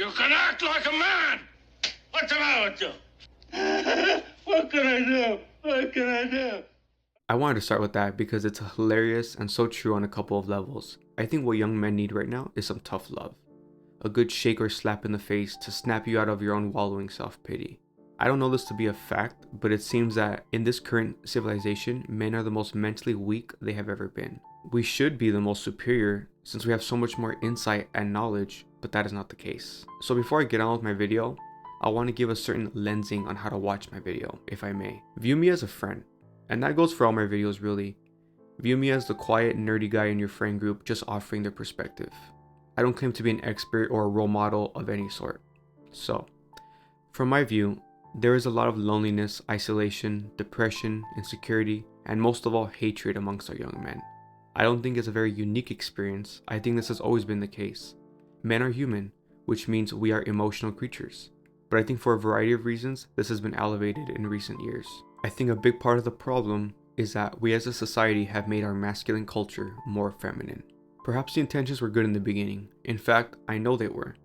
You can act like a man! What's the matter with you? What can I do? What can I do? I wanted to start with that because it's hilarious and so true on a couple of levels. I think what young men need right now is some tough love. A good shake or slap in the face to snap you out of your own wallowing self-pity. I don't know this to be a fact, but it seems that in this current civilization, men are the most mentally weak they have ever been. We should be the most superior since we have so much more insight and knowledge, but that is not the case. So before I get on with my video, I want to give a certain lensing on how to watch my video, if I may. View me as a friend, and that goes for all my videos really. View me as the quiet, nerdy guy in your friend group just offering their perspective. I don't claim to be an expert or a role model of any sort. So, from my view, there is a lot of loneliness, isolation, depression, insecurity, and most of all hatred amongst our young men. I don't think it's a very unique experience. I think this has always been the case. Men are human, which means we are emotional creatures. But I think for a variety of reasons, this has been elevated in recent years. I think a big part of the problem is that we as a society have made our masculine culture more feminine. Perhaps the intentions were good in the beginning. In fact, I know they were.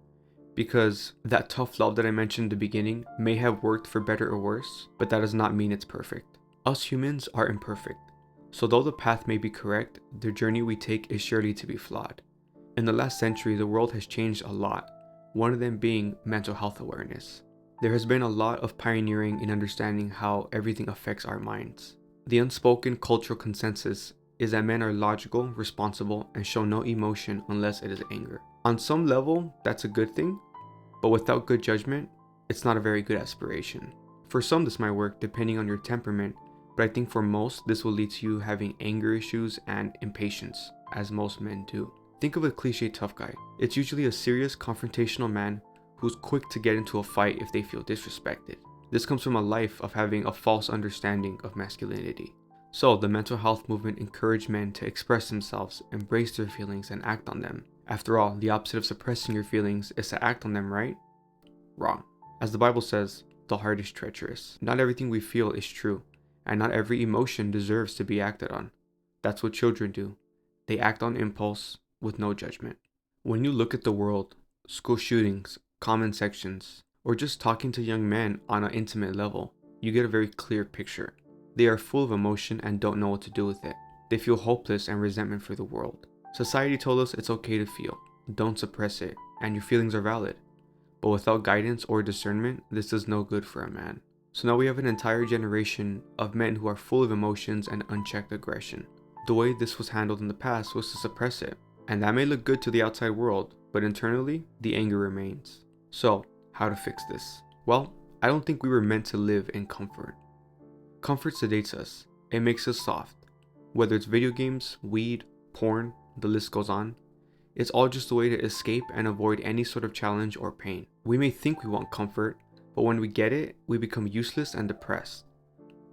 Because that tough love that I mentioned in the beginning may have worked for better or worse, but that does not mean it's perfect. Us humans are imperfect. So though the path may be correct, the journey we take is surely to be flawed. In the last century, the world has changed a lot, one of them being mental health awareness. There has been a lot of pioneering in understanding how everything affects our minds. The unspoken cultural consensus is that men are logical, responsible, and show no emotion unless it is anger. On some level, that's a good thing, but without good judgment, it's not a very good aspiration. For some, this might work depending on your temperament, but I think for most, this will lead to you having anger issues and impatience, as most men do. Think of a cliche tough guy. It's usually a serious, confrontational man who's quick to get into a fight if they feel disrespected. This comes from a life of having a false understanding of masculinity. So, the mental health movement encouraged men to express themselves, embrace their feelings, and act on them. After all, the opposite of suppressing your feelings is to act on them, right? Wrong. As the Bible says, the heart is treacherous. Not everything we feel is true, and not every emotion deserves to be acted on. That's what children do. They act on impulse with no judgment. When you look at the world, school shootings, comment sections, or just talking to young men on an intimate level, you get a very clear picture. They are full of emotion and don't know what to do with it. They feel hopeless and resentment for the world. Society told us it's okay to feel, don't suppress it, and your feelings are valid. But without guidance or discernment, this is no good for a man. So now we have an entire generation of men who are full of emotions and unchecked aggression. The way this was handled in the past was to suppress it, and that may look good to the outside world, but internally, the anger remains. So, how to fix this? Well, I don't think we were meant to live in comfort. Comfort sedates us. It makes us soft. Whether it's video games, weed, porn, the list goes on. It's all just a way to escape and avoid any sort of challenge or pain. We may think we want comfort, but when we get it, we become useless and depressed.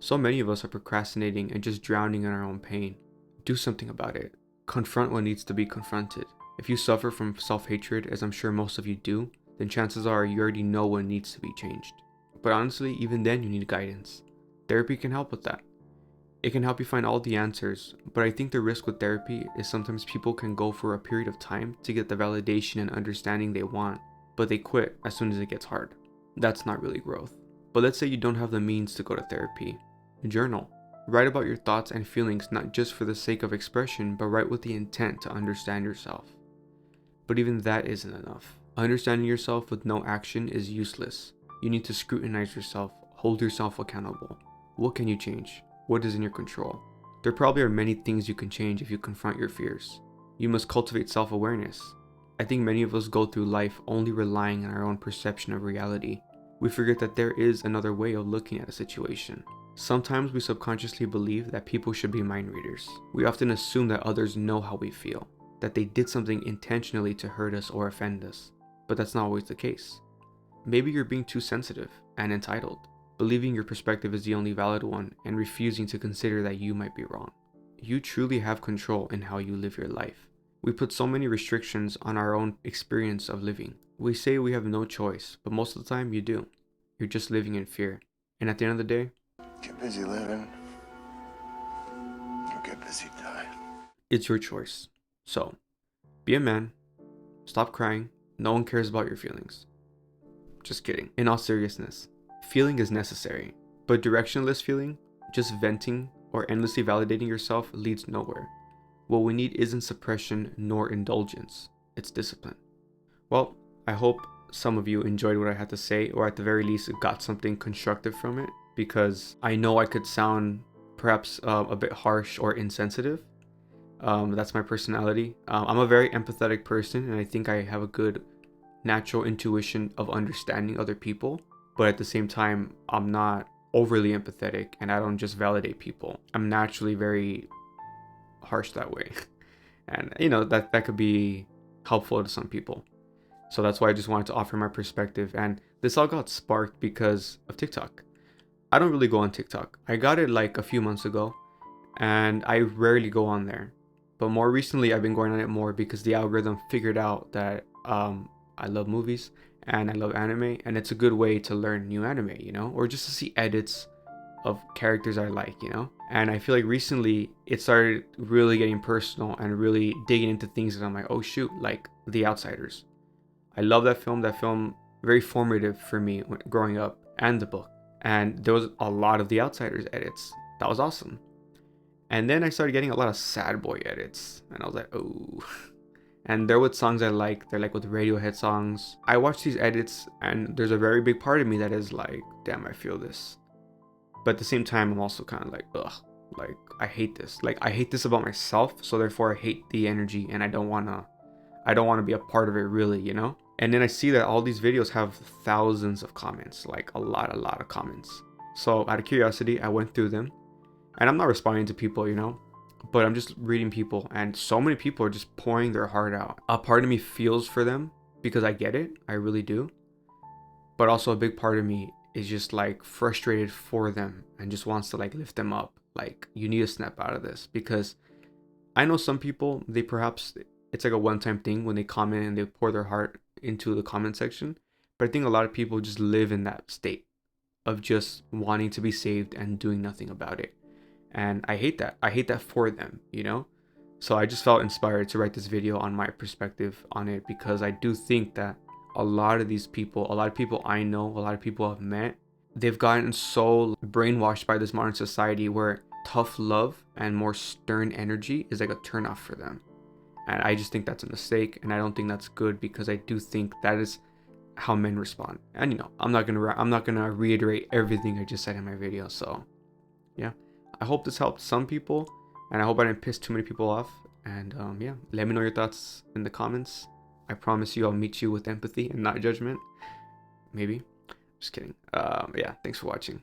So many of us are procrastinating and just drowning in our own pain. Do something about it. Confront what needs to be confronted. If you suffer from self-hatred, as I'm sure most of you do, then chances are you already know what needs to be changed. But honestly, even then you need guidance. Therapy can help with that. It can help you find all the answers, but I think the risk with therapy is sometimes people can go for a period of time to get the validation and understanding they want, but they quit as soon as it gets hard. That's not really growth. But let's say you don't have the means to go to therapy. Journal. Write about your thoughts and feelings not just for the sake of expression, but write with the intent to understand yourself. But even that isn't enough. Understanding yourself with no action is useless. You need to scrutinize yourself, hold yourself accountable. What can you change? What is in your control? There probably are many things you can change if you confront your fears. You must cultivate self-awareness. I think many of us go through life only relying on our own perception of reality. We forget that there is another way of looking at a situation. Sometimes we subconsciously believe that people should be mind readers. We often assume that others know how we feel, that they did something intentionally to hurt us or offend us. But that's not always the case. Maybe you're being too sensitive and entitled, believing your perspective is the only valid one and refusing to consider that you might be wrong. You truly have control in how you live your life. We put so many restrictions on our own experience of living. We say we have no choice, but most of the time you do. You're just living in fear. And at the end of the day, get busy living or get busy dying. It's your choice. So, be a man, stop crying, no one cares about your feelings. Just kidding. In all seriousness, feeling is necessary, but directionless feeling, just venting or endlessly validating yourself, leads nowhere. What we need isn't suppression nor indulgence, it's discipline. Well, I hope some of you enjoyed what I had to say, or at the very least got something constructive from it, because I know I could sound perhaps a bit harsh or insensitive. That's my personality. I'm a very empathetic person, and I think I have a good natural intuition of understanding other people, but at the same time, I'm not overly empathetic, and I don't just validate people. I'm naturally very harsh that way. And you know, that could be helpful to some people. So that's why I just wanted to offer my perspective. And this all got sparked because of TikTok. I don't really go on TikTok. I got it like a few months ago, and I rarely go on there. But more recently, I've been going on it more because the algorithm figured out that I love movies and I love anime, and it's a good way to learn new anime, you know, or just to see edits of characters I like, you know. And I feel like recently it started really getting personal and really digging into things that I'm like, oh shoot, like The Outsiders. I love that film. That film, very formative for me growing up, and the book. And there was a lot of The Outsiders edits. That was awesome. And then I started getting a lot of sad boy edits, and I was like, oh. And they're with songs I like. They're like with Radiohead songs. I watch these edits, and there's a very big part of me that is like, damn, I feel this. But at the same time, I'm also kind of like, ugh, like I hate this. Like I hate this about myself, so therefore I hate the energy, and I don't wanna be a part of it, really, you know. And then I see that all these videos have thousands of comments, like a lot of comments. So out of curiosity, I went through them, and I'm not responding to people, you know, but I'm just reading people, and so many people are just pouring their heart out. A part of me feels for them because I get it, I really do. But also a big part of me is just like frustrated for them and just wants to like lift them up. Like, you need to snap out of this, because I know some people, they perhaps, it's like a one-time thing when they comment and they pour their heart into the comment section. But I think a lot of people just live in that state of just wanting to be saved and doing nothing about it. And I hate that. I hate that for them, you know? So I just felt inspired to write this video on my perspective on it, because I do think that a lot of these people, a lot of people I know, a lot of people I've met, they've gotten so brainwashed by this modern society where tough love and more stern energy is like a turnoff for them. And I just think that's a mistake, and I don't think that's good, because I do think that is how men respond. And you know, I'm not gonna reiterate everything I just said in my video. So yeah, I hope this helped some people, and I hope I didn't piss too many people off. And yeah, let me know your thoughts in the comments. I promise you I'll meet you with empathy and not judgment. Maybe. Just kidding. Yeah, thanks for watching.